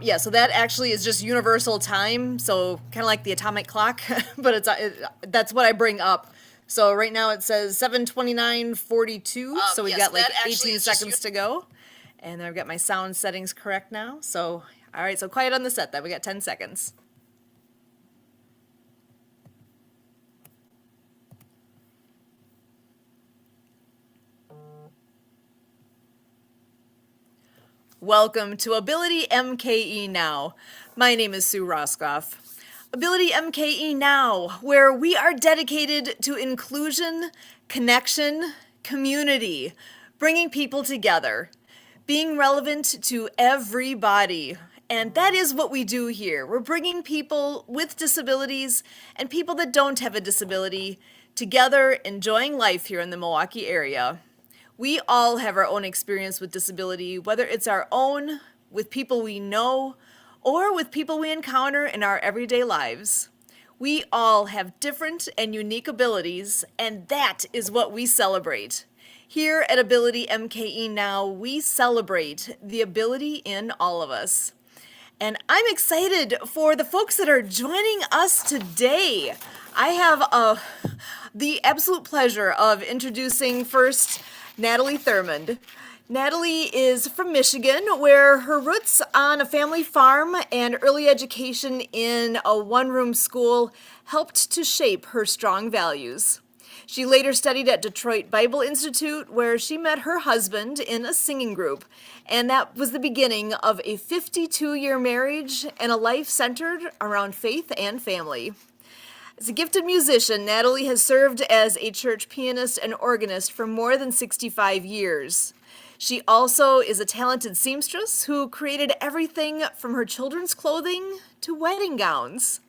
Yeah, so that actually is just universal time, so kind of like the atomic clock, but that's what I bring up. So right now it says 7:29:42, so we've Yeah, got so that like actually 18 is just seconds to go. And then I've got my sound settings correct now. So, all right, so quiet on the set then. We got 10 seconds. Welcome to Ability MKE Now. My name is Sue Roscoff. Ability MKE Now, where we are dedicated to inclusion, connection, community, bringing people together, being relevant to everybody. And that is what we do here. We're bringing people with disabilities and people that don't have a disability together, enjoying life here in the Milwaukee area. We all have our own experience with disability, whether it's our own, with people we know, or with people we encounter in our everyday lives. We all have different and unique abilities, and that is what we celebrate. Here at Ability MKE Now, we celebrate the ability in all of us. And I'm excited for the folks that are joining us today. I have the absolute pleasure of introducing first Natalie Thurmond. Natalie is from Michigan, where her roots on a family farm and early education in a one-room school helped to shape her strong values. She later studied at Detroit Bible Institute, where she met her husband in a singing group. And that was the beginning of a 52-year marriage and a life centered around faith and family. As a gifted musician, Natalie has served as a church pianist and organist for more than 65 years. She also is a talented seamstress who created everything from her children's clothing to wedding gowns.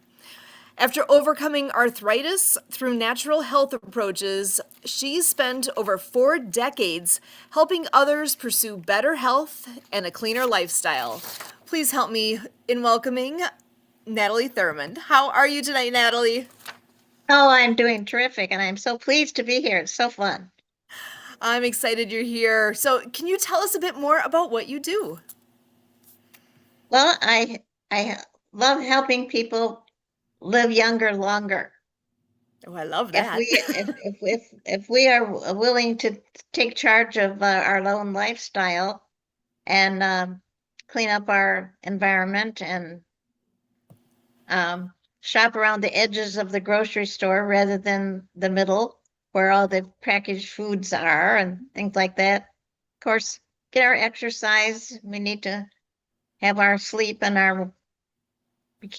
After overcoming arthritis through natural health approaches, she's spent over 4 decades helping others pursue better health and a cleaner lifestyle. Please help me in welcoming Natalie Thurmond. How are you tonight, Natalie? Oh, I'm doing terrific, and I'm so pleased to be here. It's so fun. I'm excited you're here. So, can you tell us a bit more about what you do? Well, I love helping people live younger longer. Oh, I love If we that. if we are willing to take charge of our own lifestyle and clean up our environment and shop around the edges of the grocery store rather than the middle where all the packaged foods are and things like that. Of course, get our exercise. We need to have our sleep and our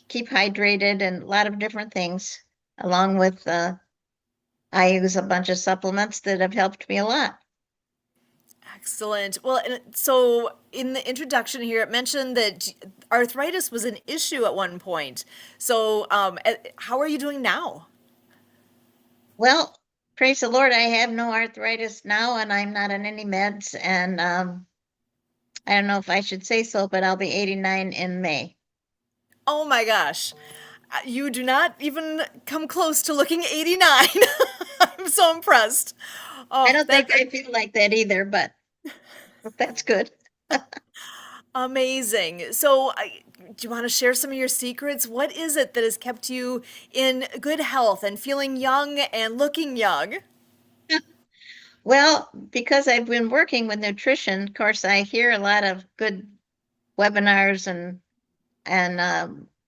keep hydrated and a lot of different things, along with I use a bunch of supplements that have helped me a lot. Excellent. Well, and so in the introduction here, it mentioned that arthritis was an issue at one point. So, how are you doing now? Well, praise the Lord, I have no arthritis now, and I'm not on any meds. And I don't know if I should say so, but I'll be 89 in May. Oh my gosh. You do not even come close to looking 89. I'm so impressed. I Oh, don't think I feel like that either, but that's good. amazing. So, do you want to share some of your secrets? What is it that has kept you in good health and feeling young and looking young? Well, because I've been working with nutrition, of course, I hear a lot of good webinars and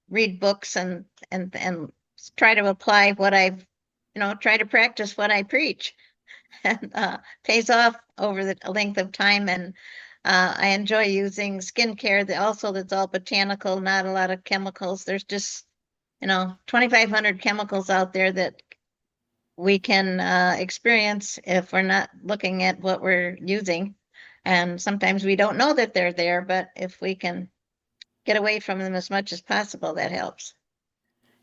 read books and try to apply what I've, try to practice what I preach, and pays off over the length of time. And I enjoy using skincare that also that's all botanical, not a lot of chemicals. There's just 2,500 chemicals out there that we can experience if we're not looking at what we're using. And sometimes we don't know that they're there, but if we can get away from them as much as possible, that helps.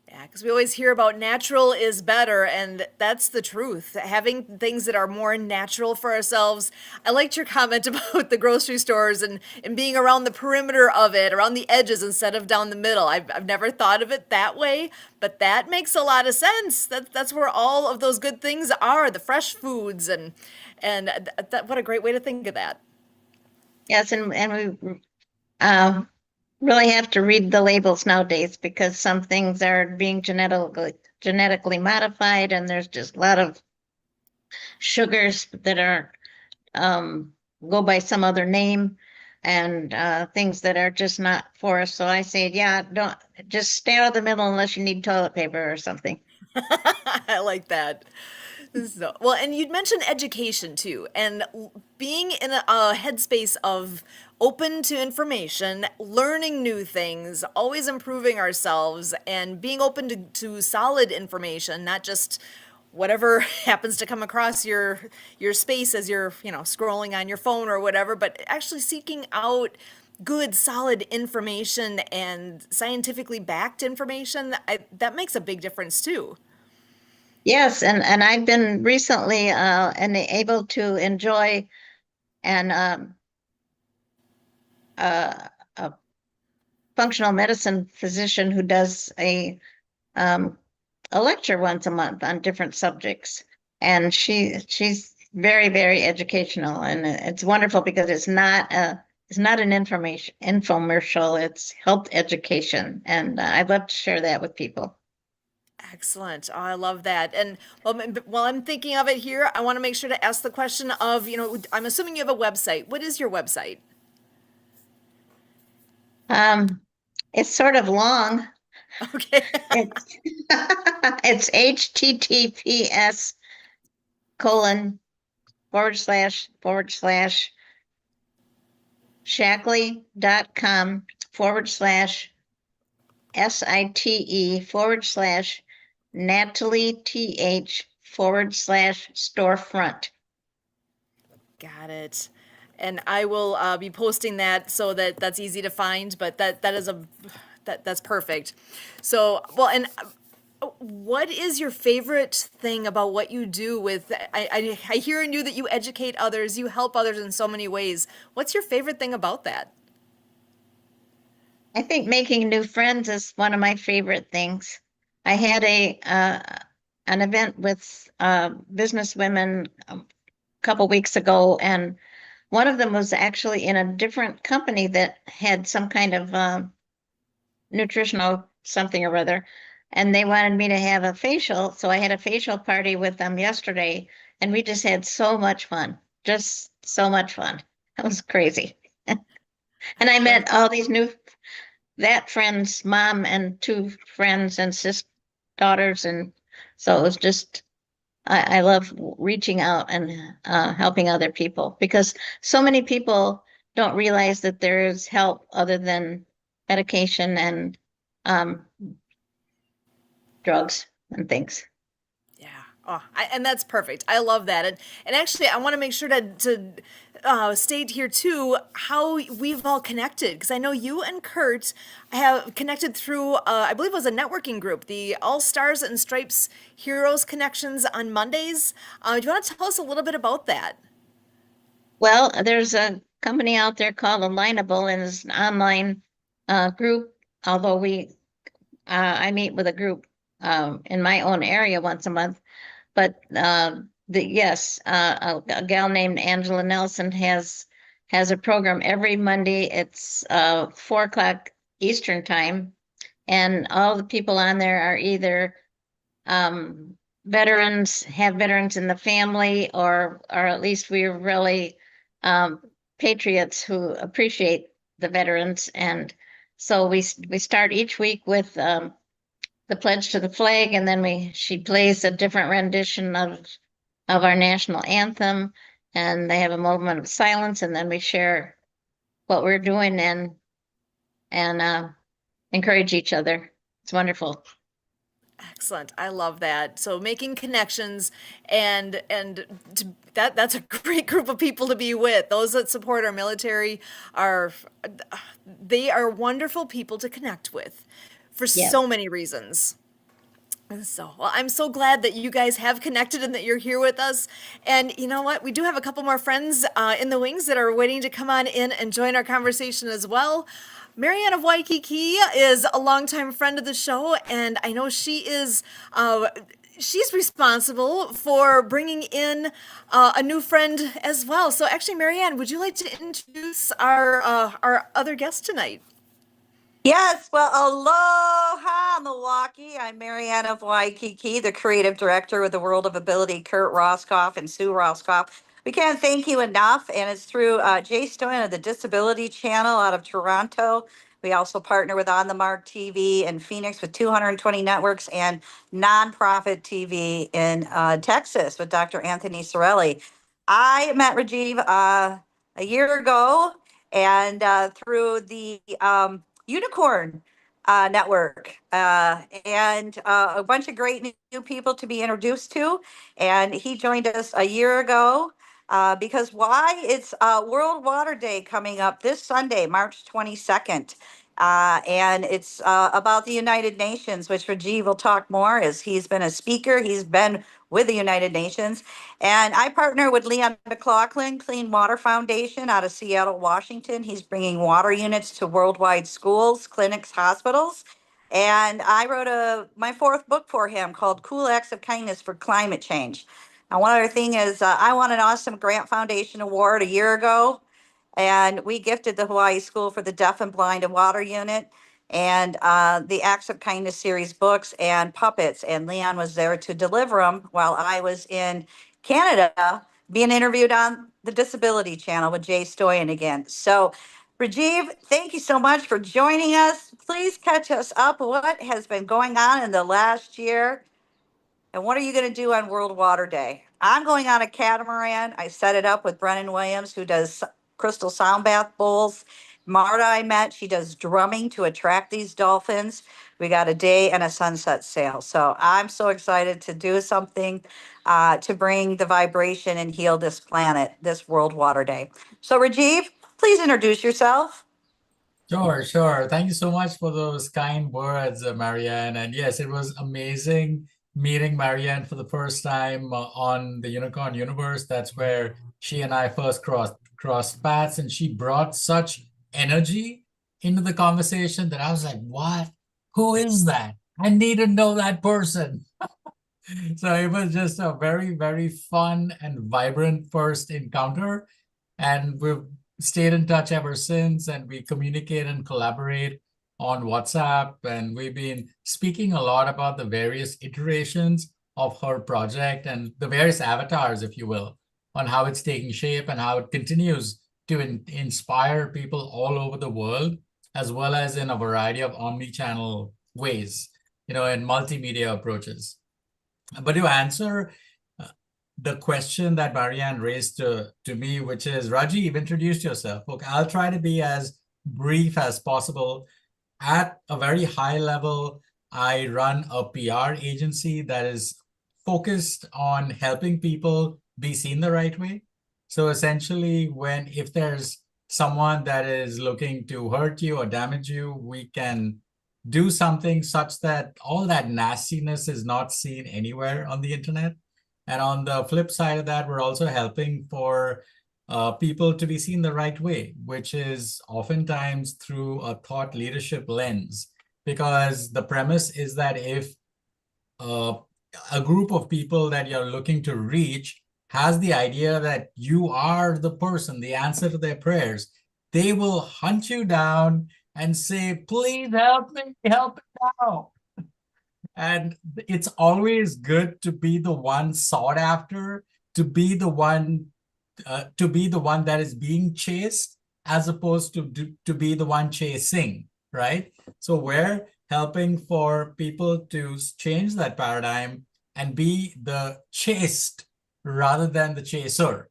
Yeah, because we always hear about natural is better, and that's the truth. Having things that are more natural for ourselves. I liked your comment about the grocery stores and being around the perimeter of it, around the edges instead of down the middle. I've never thought of it that way, but that makes a lot of sense. That's where all of those good things are, the fresh foods, and what a great way to think of that. Yes, and we really have to read the labels nowadays because some things are being genetically modified, and there's just a lot of sugars that are um, go by some other name, and things that are just not for us. So I say, yeah, don't just stay out of the middle unless you need toilet paper or something. I like that. So, well, and you'd mentioned education too, and being in a headspace of open to information, learning new things, always improving ourselves, and being open to solid information, not just whatever happens to come across your space as you're, scrolling on your phone or whatever, but actually seeking out good, solid information and scientifically backed information. That makes a big difference too. Yes, and I've been recently and able to enjoy an a functional medicine physician who does um, a lecture once a month on different subjects, and she's very educational, and it's wonderful because it's not an information infomercial. It's health education, and I'd love to share that with people. Excellent. Oh, I love that. And while I'm thinking of it here, I want to make sure to ask the question of, I'm assuming you have a website. What is your website? Um, it's sort of long. Okay. It's it's HTTPS colon // Shackley.com /SITE /Natalie TH /storefront. Got it. And I will be posting that so that that's easy to find, but that's perfect. So, well, and what is your favorite thing about what you do with I hear in you that you educate others, you help others in so many ways. What's your favorite thing about that? I think making new friends is one of my favorite things. I had a an event with businesswomen a couple weeks ago, and one of them was actually in a different company that had some kind of nutritional something or other. And they wanted me to have a facial. So I had a facial party with them yesterday, and we just had so much fun. Just so much fun. It was crazy. And I That met all these that friend's mom and two friends and sis daughters. And so it was just, I love reaching out and helping other people because so many people don't realize that there is help other than medication and um, drugs and things. Yeah. Oh, and that's perfect. I love that. And actually, I want to make sure to state here too how we've all connected because I know you and Kurt have connected through I believe it was a networking group, the All Stars and Stripes Heroes Connections on Mondays. Do you want to tell us a little bit about that? Well, there's a company out there called Alignable, and it's an online group. Although I meet with a group in my own area once a month. But yes, a gal named Angela Nelson has a program every Monday. It's 4 o'clock Eastern time, and all the people on there are either veterans, have veterans in the family, or at least we're really um, patriots who appreciate the veterans. And so we start each week with the pledge to the flag, and then she plays a different rendition of our national anthem, and they have a moment of silence, and then we share what we're doing and encourage each other. It's wonderful. Excellent. I love that. So making connections and that's a great group of people to be with. Those that support our military are they are wonderful people to connect with for Yes. so many reasons. So, well, I'm so glad that you guys have connected and that you're here with us. And you know what? We do have a couple more friends in the wings that are waiting to come on in and join our conversation as well. Marianne of Waikiki is a longtime friend of the show, and I know she's responsible for bringing in a new friend as well. So, actually, Marianne, would you like to introduce our other guest tonight? Well, aloha, Milwaukee. I'm Marianne of Waikiki, the creative director with the World of Ability, Kurt Roskoff and Sue Roskoff. We can't thank you enough, and it's through Jay Stoyan of the Disability Channel out of Toronto. We also partner with On the Mark TV in Phoenix with 220 networks and nonprofit TV in Texas with Dr. Anthony Sorelli. I met Rajiv a year ago, and through the Unicorn Network, and a bunch of great new people to be introduced to. And he joined us a year ago because why? It's World Water Day coming up this Sunday, March 22nd. And it's about the United Nations, which Rajiv will talk more as he's been a speaker. He's been with the United Nations. And I partner with Leon McLaughlin, Clean Water Foundation out of Seattle, Washington. He's bringing water units to worldwide schools, clinics, hospitals. And I wrote my fourth book for him called Cool Acts of Kindness for Climate Change. Now, one other thing is I won an Awesome Grant Foundation Award a year ago, and we gifted the Hawaii School for the Deaf and Blind a water unit and the Acts of Kindness series books and puppets. And Leon was there to deliver them while I was in Canada being interviewed on the Disability Channel with Jay Stoyan again. So, Rajiv, thank you so much for joining us. Please catch us up. What has been going on in the last year? And what are you going to do on World Water Day? I'm going on a catamaran. I set it up with Brennan Williams, who does crystal sound bath bowls. Marta, I met, she does drumming to attract these dolphins. We got a day and a sunset sail. So I'm so excited to do something to bring the vibration and heal this planet, this World Water Day. So, Rajiv, please introduce yourself. Sure, sure. Thank you so much for those kind words, Marianne. And yes, it was amazing meeting Marianne for the first time on the Unicorn Universe. That's where she and I first crossed paths, and she brought such energy into the conversation that I was like, "What? Who is that? I need to know that person." So it was just a very, very fun and vibrant first encounter. And we've stayed in touch ever since, and we communicate and collaborate on WhatsApp. And we've been speaking a lot about the various iterations of her project and the various avatars, if you will, on how it's taking shape and how it continues to inspire people all over the world, as well as in a variety of omni-channel ways, in multimedia approaches. But to answer the question that Marianne raised to me, which is, Rajiv, introduce yourself. Look, I'll try to be as brief as possible. At a very high level, I run a PR agency that is focused on helping people be seen the right way. So essentially, if there's someone that is looking to hurt you or damage you, we can do something such that all that nastiness is not seen anywhere on the internet. And on the flip side of that, we're also helping for people to be seen the right way, which is oftentimes through a thought leadership lens. Because the premise is that if a group of people that you're looking to reach has the idea that you are the person, the answer to their prayers, they will hunt you down and say, please help me, help me now. And it's always good to be the one sought after, to be the one that is being chased, as opposed to be the one chasing, right? So we're helping for people to change that paradigm and be the chased rather than the chaser.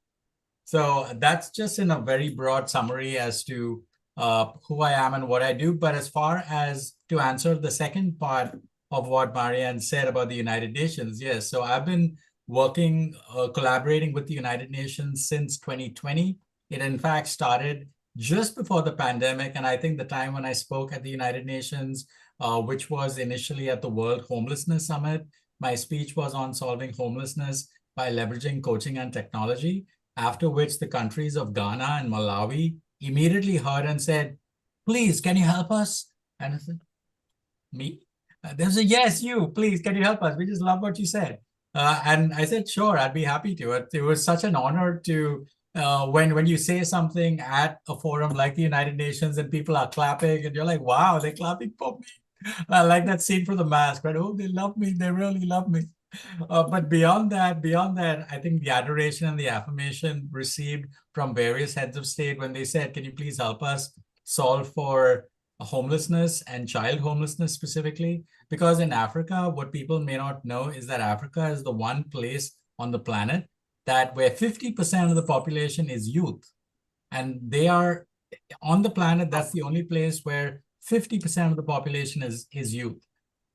So that's just in a very broad summary as to who I am and what I do. But as far as to answer the second part of what Marianne said about the United Nations, yes. So I've been working, collaborating with the United Nations since 2020. It in fact started just before the pandemic. And I think the time when I spoke at the United Nations, which was initially at the World Homelessness Summit, my speech was on solving homelessness by leveraging coaching and technology, after which the countries of Ghana and Malawi immediately heard and said, please, can you help us? And I said, me? They said, yes, you, please, can you help us? We just love what you said. And I said, sure, I'd be happy to. It was such an honor to when you say something at a forum like the United Nations and people are clapping and you're like, wow, they're clapping for me. I like that scene from The Mask, right? Oh, they love me. They really love me. But beyond that, I think the adoration and the affirmation received from various heads of state when they said, can you please help us solve for homelessness and child homelessness specifically? Because in Africa, what people may not know is that Africa is the one place on the planet that where 50% of the population is youth. And they are on the planet, that's the only place where 50% of the population is youth.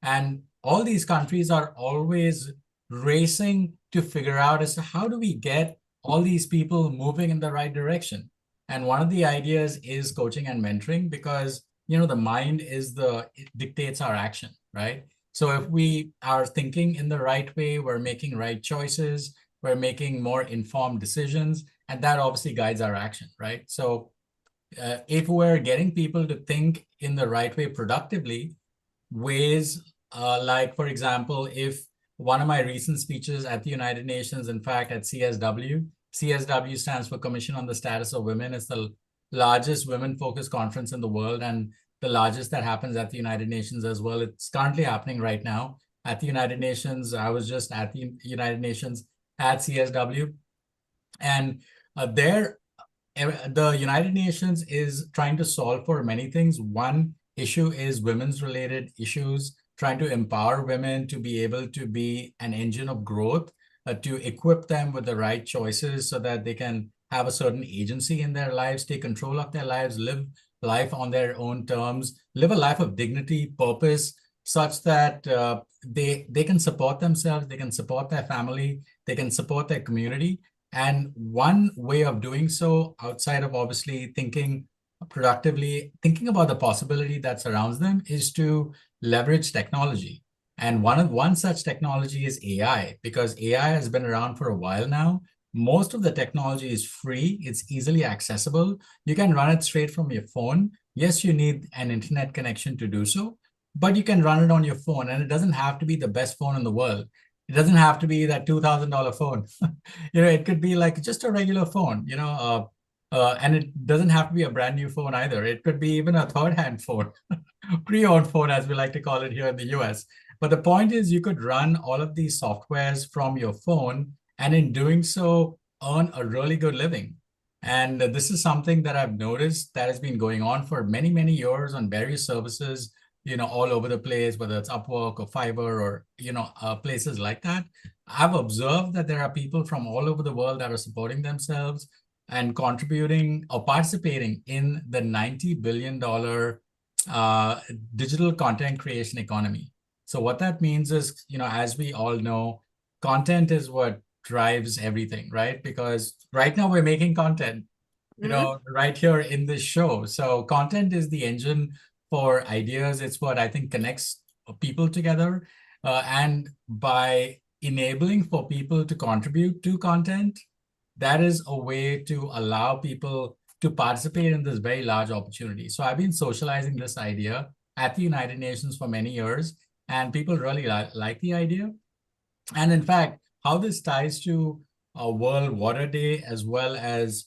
And all these countries are always racing to figure out as to how do we get all these people moving in the right direction. And one of the ideas is coaching and mentoring because, the mind it dictates our action, right? So if we are thinking in the right way, we're making right choices, we're making more informed decisions, and that obviously guides our action, right? So if we're getting people to think in the right way productively, ways like, for example, if one of my recent speeches at the United Nations, in fact, at CSW stands for Commission on the Status of Women. It's the largest women-focused conference in the world and the largest that happens at the United Nations as well. It's currently happening right now at the United Nations. I was just at the United Nations at CSW. And there, the United Nations is trying to solve for many things. One issue is women's related issues, trying to empower women to be able to be an engine of growth, to equip them with the right choices so that they can have a certain agency in their lives, take control of their lives, live life on their own terms, live a life of dignity, purpose, such that they can support themselves, they can support their family, they can support their community. And one way of doing so, outside of obviously thinking productively, thinking about the possibility that surrounds them, is to leverage technology. And one such technology is AI, because AI has been around for a while now. Most of the technology is free, it's easily accessible. You can run it straight from your phone. Yes, you need an internet connection to do so, but you can run it on your phone, and it doesn't have to be the best phone in the world. It doesn't have to be that $2,000 phone. It could be like just a regular phone, and it doesn't have to be a brand new phone either. It could be even a third-hand phone, pre-owned phone, as we like to call it here in the US. But the point is, you could run all of these softwares from your phone, and in doing so, earn a really good living. And this is something that I've noticed that has been going on for many, many years on various services, all over the place, whether it's Upwork or Fiverr or, places like that. I've observed that there are people from all over the world that are supporting themselves and contributing or participating in the $90 billion digital content creation economy. So what that means is, as we all know, content is what drives everything, right? Because right now we're making content, right here in this show. So content is the engine for ideas. It's what I think connects people together. And by enabling for people to contribute to content, that is a way to allow people to participate in this very large opportunity. So I've been socializing this idea at the United Nations for many years, and people really like the idea. And in fact, how this ties to World Water Day, as well as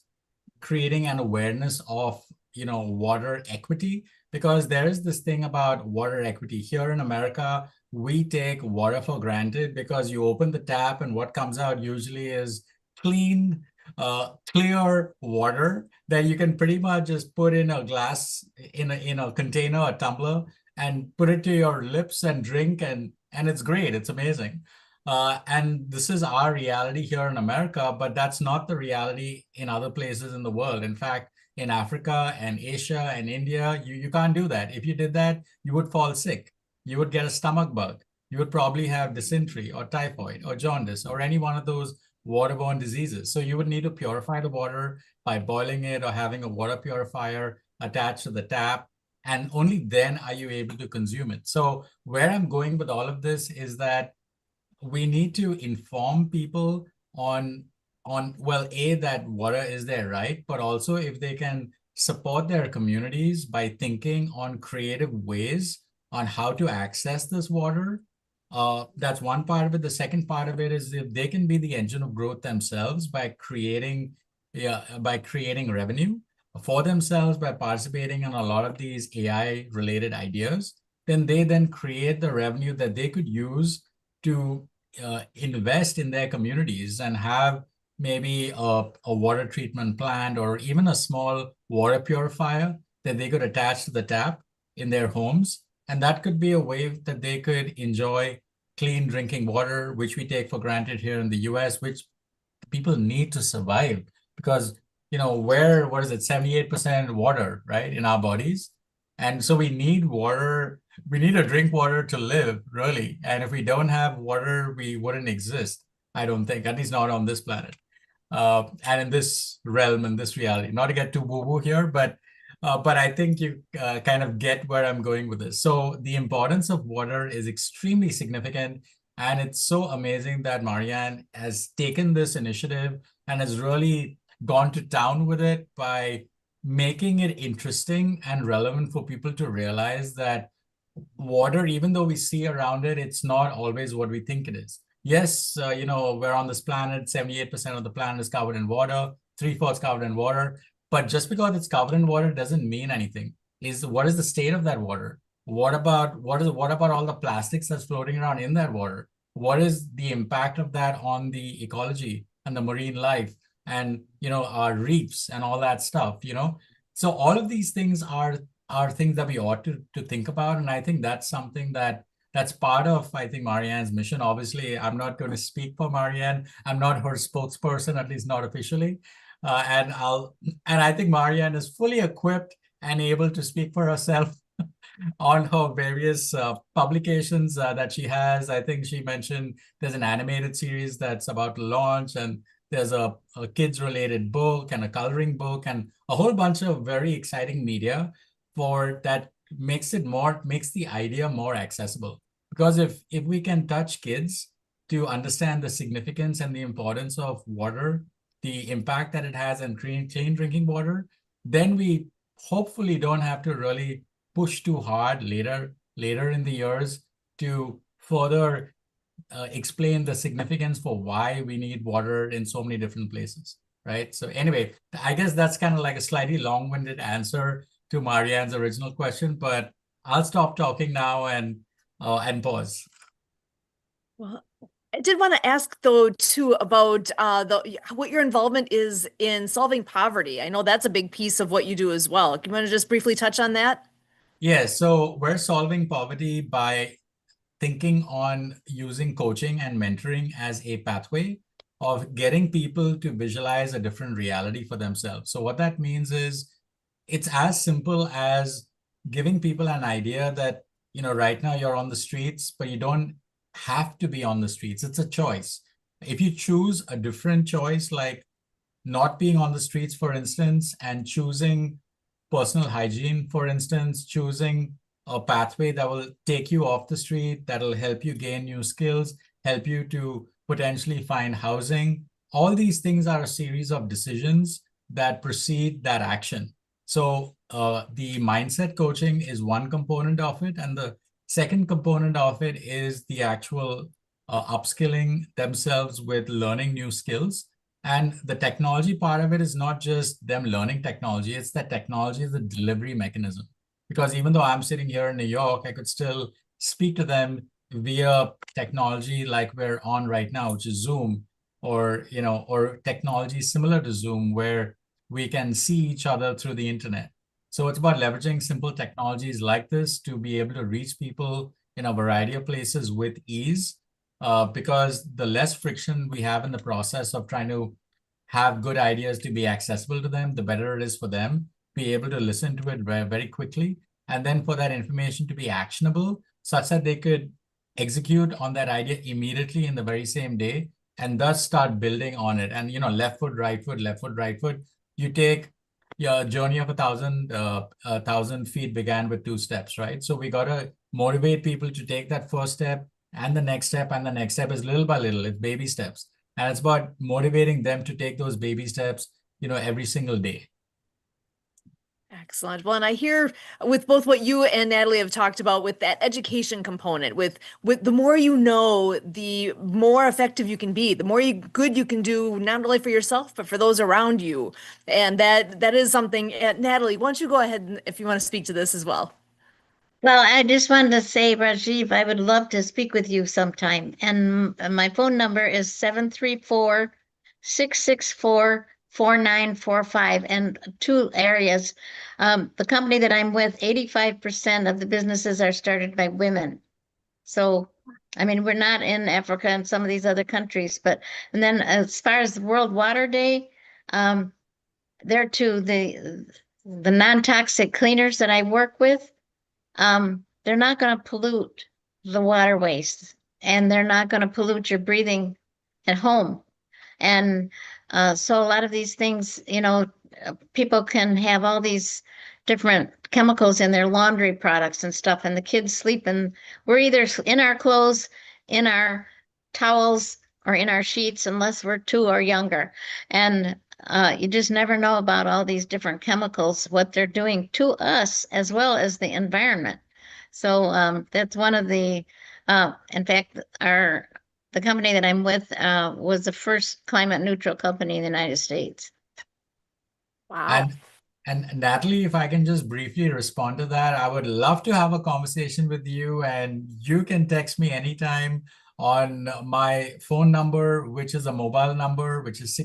creating an awareness of water equity, because there is this thing about water equity here in America. We take water for granted because you open the tap and what comes out usually is clean, clear water that you can pretty much just put in a glass, in a container, a tumbler, and put it to your lips and drink, and it's great, it's amazing. And this is our reality here in America, but that's not the reality in other places in the world. In fact, in Africa and Asia and India, you can't do that. If you did that, you would fall sick. You would get a stomach bug. You would probably have dysentery or typhoid or jaundice or any one of those waterborne diseases. So you would need to purify the water by boiling it or having a water purifier attached to the tap. And only then are you able to consume it. So where I'm going with all of this is that we need to inform people on well, that water is their right, but also if they can support their communities by thinking on creative ways on how to access this water. That's one part of it. The second part of it is if they can be the engine of growth themselves by creating by creating revenue for themselves by participating in a lot of these AI related ideas, then they then create the revenue that they could use to invest in their communities and have maybe a water treatment plant or even a small water purifier that they could attach to the tap in their homes. And that could be a way that they could enjoy clean drinking water, which we take for granted here in the US, which people need to survive because what is it, 78% water, right, in our bodies. And so we need water, we need to drink water to live, really. And if we don't have water, we wouldn't exist, I don't think, at least not on this planet. And in this realm, in this reality. Not to get too woo-woo here, but I think you kind of get where I'm going with this. So the importance of water is extremely significant, and it's so amazing that Marianne has taken this initiative and has really gone to town with it by making it interesting and relevant for people to realize that water, even though we see around it, it's not always what we think it is. Yes, we're on this planet, 78% of the planet is covered in water, three-fourths covered in water. But just because it's covered in water doesn't mean anything. What is the state of that water? What about all the plastics that's floating around in that water? What is the impact of that on the ecology and the marine life and our reefs and all that stuff? So all of these things are things that we ought to think about. And I think that's something that's part of, I think, Marianne's mission. Obviously, I'm not going to speak for Marianne. I'm not her spokesperson, at least not officially. And I think Marianne is fully equipped and able to speak for herself on her various publications that she has. I think she mentioned there's an animated series that's about to launch, and there's a kids-related book and a coloring book and a whole bunch of very exciting media for that makes the idea more accessible. Because if we can touch kids to understand the significance and the importance of water, the impact that it has on clean drinking water, then we hopefully don't have to really push too hard later in the years to further explain the significance for why we need water in so many different places, right? So anyway, I guess that's kind of like a slightly long-winded answer to Marianne's original question, but I'll stop talking now and pause. Well, I did want to ask though too about what your involvement is in solving poverty. I know that's a big piece of what you do as well. You want to just briefly touch on that? Yeah, so we're solving poverty by thinking on using coaching and mentoring as a pathway of getting people to visualize a different reality for themselves. So what that means is it's as simple as giving people an idea that, right now you're on the streets, but you don't have to be on the streets. It's a choice. If you choose a different choice, like not being on the streets, for instance, and choosing personal hygiene, for instance, choosing a pathway that will take you off the street, that'll help you gain new skills, help you to potentially find housing. All these things are a series of decisions that precede that action. So the mindset coaching is one component of it. And the second component of it is the actual upskilling themselves with learning new skills. And the technology part of it is not just them learning technology, it's that technology is the delivery mechanism. Because even though I'm sitting here in New York, I could still speak to them via technology like we're on right now, which is Zoom, or technology similar to Zoom, where we can see each other through the internet. So it's about leveraging simple technologies like this to be able to reach people in a variety of places with ease, because the less friction we have in the process of trying to have good ideas to be accessible to them, the better it is for them, be able to listen to it very, very quickly, and then for that information to be actionable such that they could execute on that idea immediately in the very same day, and thus start building on it. And, left foot, right foot, left foot, right foot. You take your journey of 1,000 feet began with 2 steps, right? So we got to motivate people to take that first step and the next step, and the next step is little by little. It's baby steps. And it's about motivating them to take those baby steps, every single day. Excellent. Well, and I hear with both what you and Natalie have talked about with that education component, with the more you know, the more effective you can be, the more good you can do, not only for yourself, but for those around you. And that is something, Natalie, why don't you go ahead and if you want to speak to this as well. Well, I just wanted to say, Rajiv, I would love to speak with you sometime. And my phone number is 734-664-4945. And two areas. The company that I'm with, 85% of the businesses are started by women. So, I mean, we're not in Africa and some of these other countries, but, and then as far as the World Water Day, um, there too, the non-toxic cleaners that I work with, they're not going to pollute the waterways and they're not going to pollute your breathing at home. And so a lot of these things, people can have all these different chemicals in their laundry products and stuff, and the kids sleep, and we're either in our clothes, in our towels, or in our sheets, unless we're two or younger. And you just never know about all these different chemicals, what they're doing to us as well as the environment. So that's one of in fact, the company that I'm with was the first climate neutral company in the United States. Wow. And Natalie, if I can just briefly respond to that, I would love to have a conversation with you, and you can text me anytime on my phone number, which is a mobile number, which is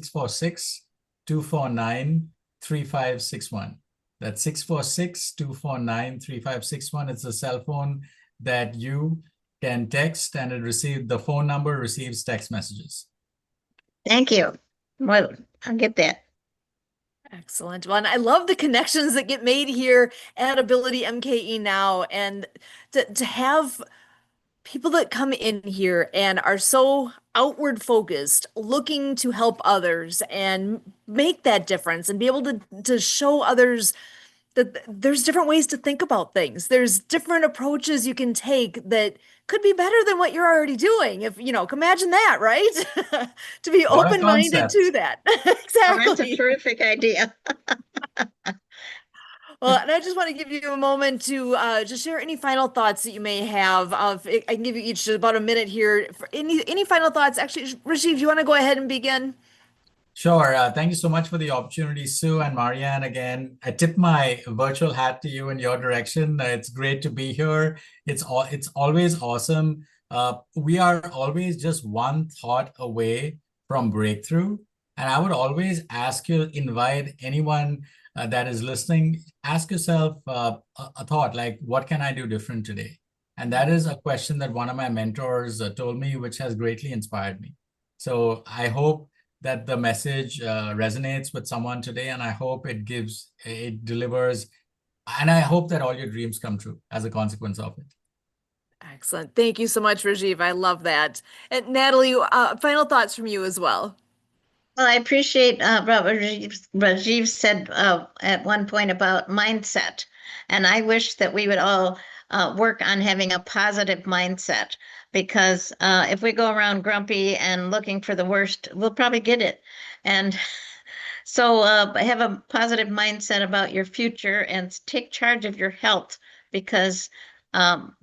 646-249-3561. That's 646-249-3561. It's a cell phone that you can text, and the phone number receives text messages. Thank you. Well, I'll get that. Excellent. Well, and I love the connections that get made here at Ability MKE Now, and to have people that come in here and are so outward focused, looking to help others and make that difference and be able to show others that there's different ways to think about things. There's different approaches you can take that could be better than what you're already doing. If, imagine that, right? To be What a open-minded to concept. that. Well, that's a Exactly. terrific idea. Well, and I just want to give you a moment to just share any final thoughts that you may have. I can give you each about a minute here. For any final thoughts? Actually, Rajiv, do you want to go ahead and begin? Sure. Thank you so much for the opportunity, Sue and Marianne. Again, I tip my virtual hat to you in your direction. It's great to be here. It's always awesome. We are always just one thought away from breakthrough. And I would always invite anyone that is listening, ask yourself a thought like, what can I do different today? And that is a question that one of my mentors told me, which has greatly inspired me. So I hope that the message resonates with someone today, and I hope it delivers, and I hope that all your dreams come true as a consequence of it. Excellent. Thank you so much, Rajiv. I love that. And Natalie, final thoughts from you as well. Well, I appreciate what Rajiv said at one point about mindset. And I wish that we would all work on having a positive mindset because if we go around grumpy and looking for the worst, we'll probably get it. And so have a positive mindset about your future and take charge of your health because, um,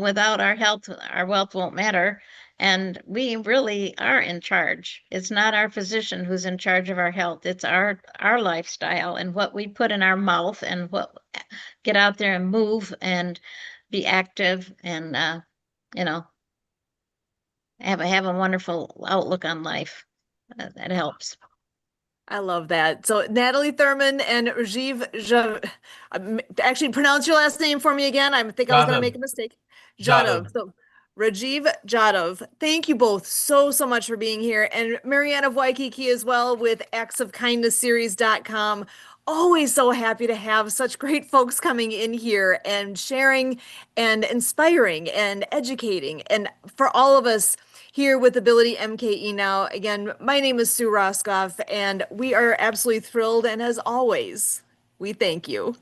without our health, our wealth won't matter. And we really are in charge. It's not our physician who's in charge of our health. It's our lifestyle and what we put in our mouth and what get out there and move and be active and you know have a wonderful outlook on life. That helps. I love that. So Natalie Thurman and actually pronounce your last name for me again. I think I was going to Jadav, make a mistake. Jadov. Jadav. So Rajiv Jadov, thank you both so much for being here. And Marianne of Waikiki as well with actsofkindnessseries.com. Always so happy to have such great folks coming in here and sharing and inspiring and educating. And for all of us here with Ability MKE Now, again, my name is Sue Roskoff, and we are absolutely thrilled. And as always, we thank you.